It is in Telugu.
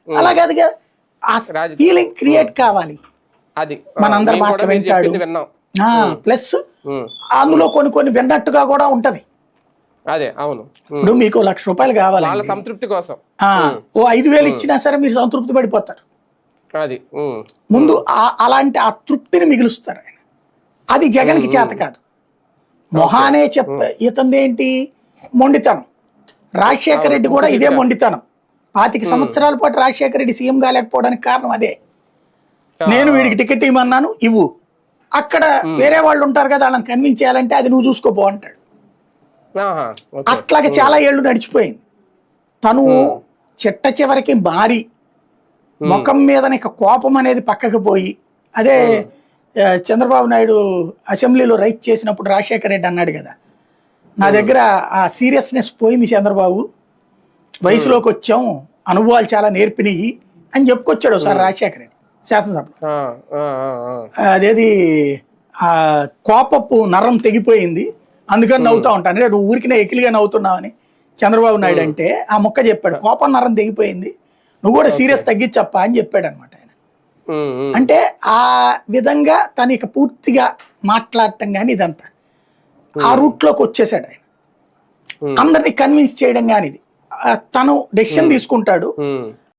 అలా కాదుగా, ఆ ఫీలింగ్ క్రియేట్ కావాలి, అది మనందరి మాట వింటాడు. ప్లస్ అందులో కొన్ని విన్నట్టుగా కూడా ఉంటది. అదే అవును. ఇప్పుడు మీకు ₹1,00,000 కావాలి, వాళ్ళ సంతృప్తి కోసం ఓ 5,000 ఇచ్చినా సరే మీరు సంతృప్తి పడిపోతారు. అది ముందు అలాంటి ఆ తృప్తిని మిగులుస్తారు ఆయన. అది జగన్కి చేత కాదు. మొహానే ఇతంది ఏంటి, మొండితనం. రాజశేఖర రెడ్డి కూడా ఇదే మొండితనం. 25 సంవత్సరాల పాటు రాజశేఖర రెడ్డి సీఎం కాలేకపోవడానికి కారణం అదే. నేను వీడికి టికెట్ ఇవ్వమన్నాను, ఇవ్వు. అక్కడ వేరే వాళ్ళు ఉంటారు కదా, వాళ్ళని కన్విన్స్ చేయాలంటే అది నువ్వు చూసుకోపో అంటాడు. అట్లాగే చాలా ఏళ్ళు నడిచిపోయింది. తను చిట్ట చివరికి మారి ముఖం మీద కోపం అనేది పక్కకు పోయి, అదే చంద్రబాబు నాయుడు అసెంబ్లీలో రైట్ చేసినప్పుడు రాజశేఖర రెడ్డి అన్నాడు కదా, నా దగ్గర ఆ సీరియస్నెస్ పోయింది చంద్రబాబు, వయసులోకి వచ్చాం, అనుభవాలు చాలా నేర్పినాయి అని చెప్పుకొచ్చాడు ఒకసారి రాజశేఖర రెడ్డి శాసనసభలో. అదేది ఆ కోపపు నరం తెగిపోయింది, అందుకని నవ్వుతా ఉంటాను, అంటే నువ్వు ఊరికినే ఎకిలిగా నవ్వుతున్నావని చంద్రబాబు నాయుడు అంటే ఆ మొక్క చెప్పాడు, కోపం నరం తెగిపోయింది, నువ్వు కూడా సీరియస్ తగ్గించప్ప అని చెప్పాడు అనమాట ఆయన. అంటే ఆ విధంగా తనకి పూర్తిగా మాట్లాడటం కానీ ఇదంతా ఆ రూట్లోకి వచ్చేసాడు ఆయన. అందరినీ కన్విన్స్ చేయడం కానీ ఇది తను డెసిషన్ తీసుకుంటాడు.